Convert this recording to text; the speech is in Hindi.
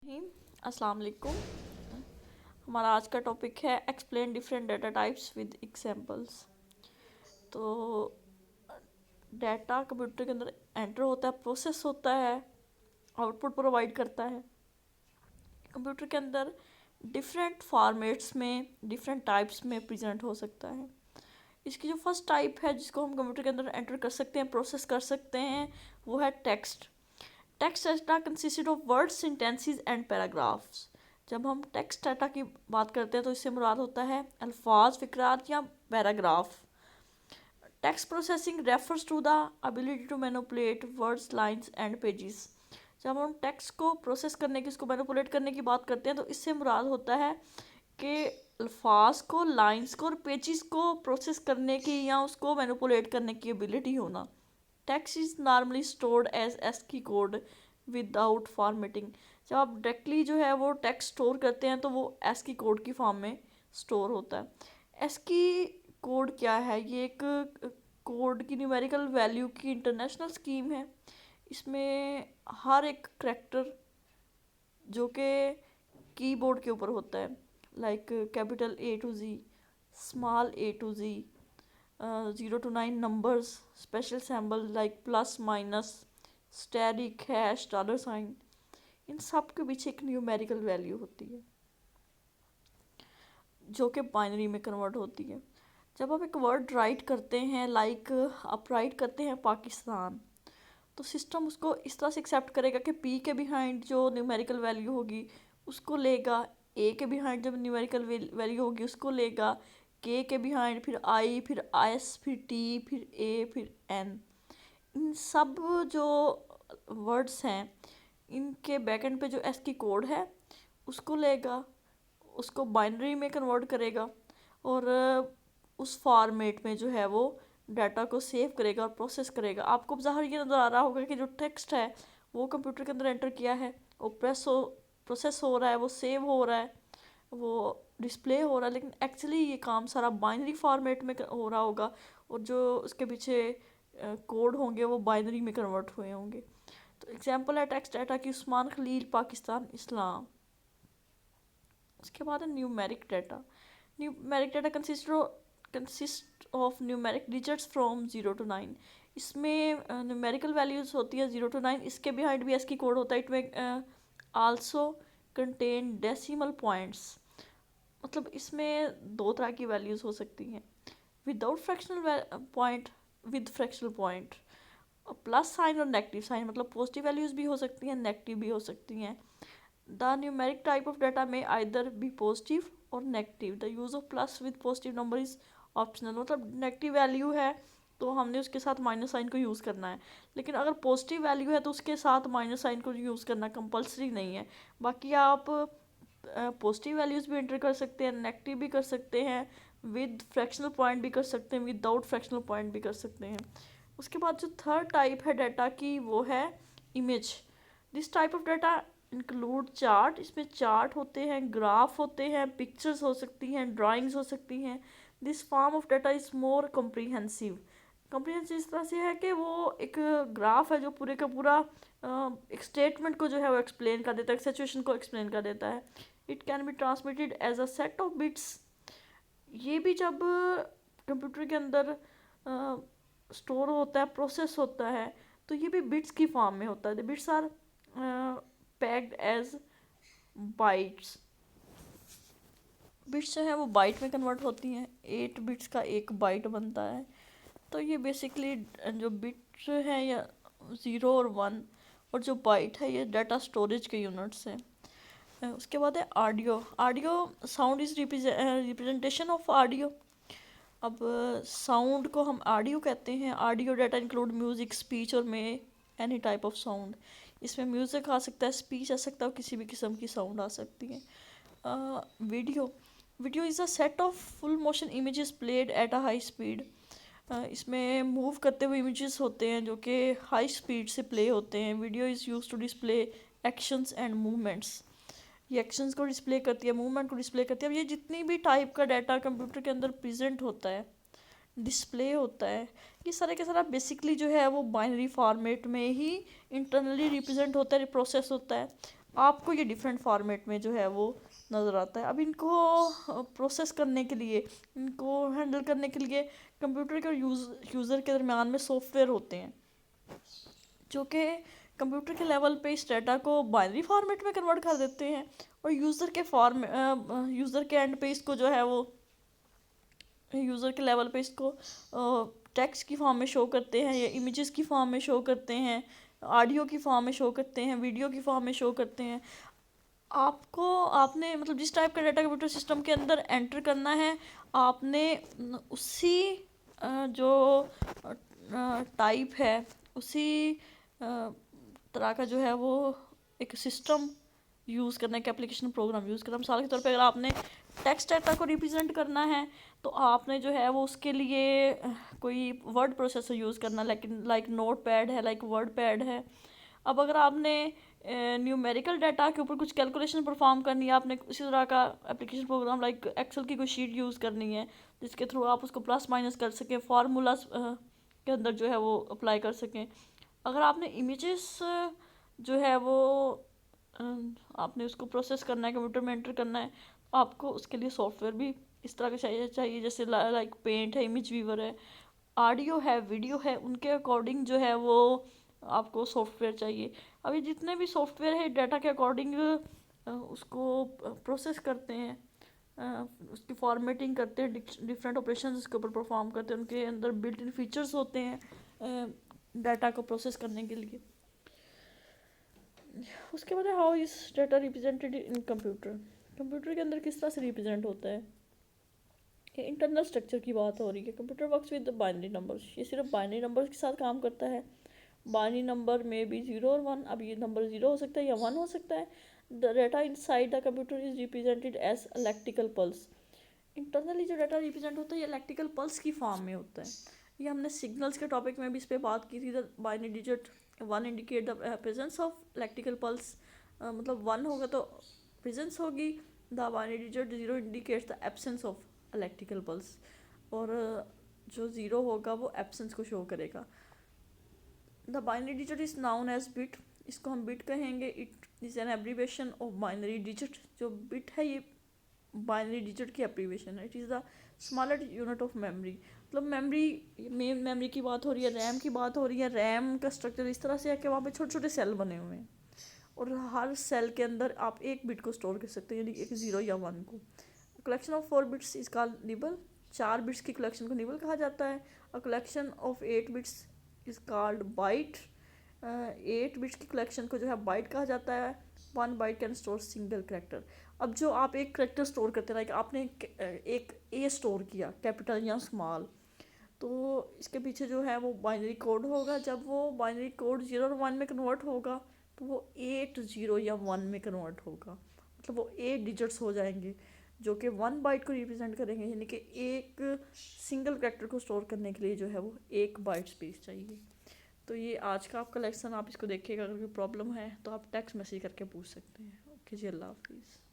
ही अस्सलाम वालेकुम। हमारा आज का टॉपिक है explain different data types with examples. तो डाटा कंप्यूटर के अंदर एंटर होता है, प्रोसेस होता है, आउटपुट प्रोवाइड करता है। कंप्यूटर के अंदर डिफरेंट फॉर्मेट्स में डिफरेंट टाइप्स में प्रेजेंट हो सकता है। इसकी जो फर्स्ट टाइप है जिसको हम कंप्यूटर के अंदर एंटर कर सकते हैं, प्रोसेस कर सकते हैं, वो है text. Text data consisted of words, sentences and paragraphs. जब हम टेक्स्ट डाटा की बात करते हैं तो इससे मुराद होता है अल्फाज, फिक्रात या paragraph. Text processing refers to the ability to manipulate words, lines and pages. जब हम टेक्स्ट को प्रोसेस करने की, उसको मैनिपुलेट करने की बात करते हैं तो इससे मुराद होता है कि अल्फाज को, लाइंस को और पेजेस को प्रोसेस करने की या उसको मैनिपुलेट करने की एबिलिटी होना। Text is normally stored as ASCII code without formatting. जब आप डायरेक्टली जो है वो टेक्स्ट स्टोर करते हैं तो वो एस्की कोड की फॉर्म में स्टोर होता है। एस्की कोड क्या है? ये एक कोड की न्यूमेरिकल वैल्यू की इंटरनेशनल स्कीम है। इसमें हर एक करैक्टर जो कि कीबोर्ड के ऊपर होता है, like capital A to Z, small A to Z, 0 to 9 numbers, special symbol like plus minus, static, hash, dollar sign, इन सब के पीछे एक न्यूमेरिकल वैल्यू होती है जो कि बाइनरी में कन्वर्ट होती है। जब आप एक वर्ड राइट करते हैं, लाइक आप राइट करते हैं पाकिस्तान, तो सिस्टम उसको इस तरह से एक्सेप्ट करेगा कि पी के बिहाइंड जो न्यूमेरिकल वैल्यू होगी उसको लेगा, ए के बिहाइंड जब न्यूमेरिकल वैल्यू होगी उसको लेगा, के बिहाइंड फिर आई, फिर एस, फिर टी, फिर ए, फिर एन। इन सब जो वर्ड्स हैं इनके बैकएंड पे जो एस की कोड है उसको लेगा, उसको बाइनरी में कन्वर्ट करेगा और उस फॉर्मेट में जो है वो डाटा को सेव करेगा और प्रोसेस करेगा। आपको ज़ाहिर ये नज़र आ रहा होगा कि जो टेक्स्ट है वो कंप्यूटर के अंदर एंटर किया है, वो प्रोसेस हो रहा है, वो सेव हो रहा है, वो डिस्प्ले हो रहा है, लेकिन एक्चुअली ये काम सारा बाइनरी फॉर्मेट में हो रहा होगा और जो उसके पीछे कोड होंगे वो बाइनरी में कन्वर्ट हुए होंगे। तो एग्जांपल है टेक्स्ट डाटा की, उस्मान खलील, पाकिस्तान, इस्लाम। उसके बाद है numeric data. Numeric data consist of numeric digits from 0 to 9। इसमें न्यूमेरिकल वैल्यूज़ होती है 0 to 9। इसके बिहाइंड भी एस्की कोड होता है। इट में आल्सो कंटेन डेसिमल पॉइंट्स। मतलब इसमें दो तरह की वैल्यूज़ हो सकती हैं, without fractional point, with fractional point. Plus sign और नेगेटिव साइन, मतलब पॉजिटिव वैल्यूज़ भी हो सकती हैं, नेगेटिव भी हो सकती हैं। The numeric type of data में आइदर बी पॉजिटिव और negative. The use of plus with positive number is optional. मतलब नेगेटिव वैल्यू है तो हमने उसके साथ माइनस साइन को यूज़ करना है, लेकिन अगर पॉजिटिव वैल्यू है तो उसके साथ माइनस साइन को यूज़ करना कंपलसरी नहीं है। बाकी आप पॉजिटिव वैल्यूज़ भी एंटर कर सकते हैं, नेगेटिव भी कर सकते हैं, विद फ्रैक्शनल पॉइंट भी कर सकते हैं, विदाउट फ्रैक्शनल पॉइंट भी कर सकते हैं। उसके बाद जो थर्ड टाइप है डाटा की वो है image. This type of data include chart. इसमें चार्ट होते हैं, ग्राफ होते हैं, पिक्चर्स हो सकती हैं, ड्राइंग्स हो सकती हैं। This form of data is more comprehensive. Comprehensive इस तरह से है कि वो एक ग्राफ है जो पूरे का पूरा एक स्टेटमेंट को जो है वो एक्सप्लेन कर देता है, एक सिचुएशन को एक्सप्लेन कर देता है। It can be transmitted as a set of bits. ये भी जब कंप्यूटर के अंदर स्टोर होता है, प्रोसेस होता है, तो ये भी बिट्स की फॉर्म में होता है। The bits are packed as bytes. Bits जो है वो बाइट में कन्वर्ट होती हैं। 8 बिट्स का एक बाइट बनता है। तो ये बेसिकली जो बिट है या 0 और 1 और जो बाइट है ये डाटा स्टोरेज के यूनिट्स हैं। उसके बाद है audio. Audio sound is representation of audio. अब साउंड को हम ऑडियो कहते हैं। Audio data include music, speech और मे एनी टाइप ऑफ साउंड। इसमें म्यूज़िक आ सकता है, स्पीच आ सकता है और किसी भी किस्म की साउंड आ सकती है। Video. Video is a set of full motion images played at a high speed. इसमें मूव करते हुए इमेजेस होते हैं जो कि हाई स्पीड से प्ले होते हैं। Video is use to display actions and movements. ये एक्शंस को डिस्प्ले करती है, मूवमेंट को डिस्प्ले करती है। अब ये जितनी भी टाइप का डाटा कंप्यूटर के अंदर प्रेजेंट होता है, डिस्प्ले होता है, ये सारे के सारा बेसिकली जो है वो बाइनरी फॉर्मेट में ही इंटरनली रिप्रेजेंट होता है, प्रोसेस होता है। आपको ये डिफरेंट फॉर्मेट में जो है वो नज़र आता है। अब इनको प्रोसेस करने के लिए, इनको हैंडल करने के लिए कंप्यूटर के और यूज़र के दरमियान में सॉफ्टवेयर होते हैं जो कि कंप्यूटर के लेवल पे इस डाटा को बाइनरी फॉर्मेट में कन्वर्ट कर देते हैं, और यूज़र के एंड पे इसको जो है वो यूज़र के लेवल पे इसको टेक्स्ट की फॉर्म में शो करते हैं, या इमेजेस की फॉर्म में शो करते हैं, ऑडियो की फॉर्म में शो करते हैं, वीडियो की फॉर्म में शो करते हैं। आपने मतलब जिस टाइप का डाटा कंप्यूटर सिस्टम के अंदर एंटर करना है, आपने उसी जो टाइप है, उसी तरह का जो है वो एक सिस्टम यूज़ करना है, एक एप्लीकेशन प्रोग्राम यूज़ करना। मिसाल के तौर पे अगर आपने टेक्स्ट डाटा को रिप्रेजेंट करना है तो आपने जो है वो उसके लिए कोई वर्ड प्रोसेसर यूज़ करना, लेकिन लाइक नोट पैड है, लाइक वर्ड पैड है। अब अगर आपने न्यूमेरिकल डाटा के ऊपर कुछ कैलकुलेशन परफॉर्म करनी है, आपने उसी तरह का एप्लीकेशन प्रोग्राम लाइक एक्सेल की कोई शीट यूज़ करनी है जिसके थ्रू आप उसको प्लस माइनस कर सकें, फार्मूलाज के अंदर जो है वो अप्लाई कर सकें। अगर आपने इमेजेस जो है वो आपने उसको प्रोसेस करना है, कंप्यूटर में एंटर करना है, तो आपको उसके लिए सॉफ्टवेयर भी इस तरह का चाहिए जैसे लाइक पेंट है, इमेज वीवर है, ऑडियो है, वीडियो है, उनके अकॉर्डिंग जो है वो आपको सॉफ्टवेयर चाहिए। अभी जितने भी सॉफ्टवेयर है डाटा के अकॉर्डिंग उसको प्रोसेस करते हैं, उसकी फॉर्मेटिंग करते हैं, डिफरेंट ऑपरेशन उसके ऊपर परफॉर्म करते हैं, उनके अंदर बिल्ट इन फीचर्स होते हैं डाटा को प्रोसेस करने के लिए। उसके बाद how is data represented in computer, computer के अंदर किस तरह से रिप्रेजेंट होता है। ये इंटरनल स्ट्रक्चर की बात हो रही है। Computer works with binary numbers, ये सिर्फ बाइनरी नंबर्स के साथ काम करता है। बाइनरी नंबर में भी 0 और 1, अब ये नंबर 0 हो सकता है या 1 हो सकता है। The data inside the computer is represented as electrical pulse. Internally जो डाटा रिप्रेजेंट होता है ये इलेक्ट्रिकल पल्स की फॉर्म में होता है। ये हमने सिग्नल्स के टॉपिक में भी इस पर बात की थी। The binary digit 1 indicate the presence of electrical pulse, मतलब 1 होगा तो प्रेजेंस होगी, the binary digit 0 indicates the absence of electrical pulse, और जो 0 होगा वो एब्सेंस को शो करेगा। The binary digit is known as bit, इसको हम बिट कहेंगे। It is an abbreviation of binary digit, जो बिट है ये बाइनरी डिजिट की एब्रीवेशन है। It is the smallest unit of memory, मतलब मेन मेमोरी की बात हो रही है, रैम की बात हो रही है। रैम का स्ट्रक्चर इस तरह से है कि वहाँ पे छोटे छोटे सेल बने हुए हैं, और हर सेल के अंदर आप एक बिट को स्टोर कर सकते हैं, यानी एक 0 या 1 को। Collection of 4 bits is called nibble, 4 bits की कलेक्शन को निबल कहा जाता है। A collection of 8 bits is called byte, 8 bits की कलेक्शन को जो है बाइट कहा जाता है। 1 byte can store single character. अब जो आप एक करेक्टर स्टोर करते हैं, लाइक आपने एक ए स्टोर किया, कैपिटल या स्मॉल, तो इसके पीछे जो है वो बाइनरी कोड होगा। जब वो बाइनरी कोड 0 और 1 में कन्वर्ट होगा तो वो 8 0 या 1 में कन्वर्ट होगा, मतलब वो 8 डिजिट्स हो जाएंगे जो कि 1 बाइट को रिप्रेजेंट करेंगे। यानी कि एक सिंगल करेक्टर को स्टोर करने के लिए जो है वो 1 बाइट स्पेस चाहिए। तो ये आज का आपका लेक्सन, आप इसको देखिएगा। अगर कोई प्रॉब्लम है तो आप टेक्स्ट मैसेज करके पूछ सकते हैं। ओके जी, अल्लाह हाफिज़।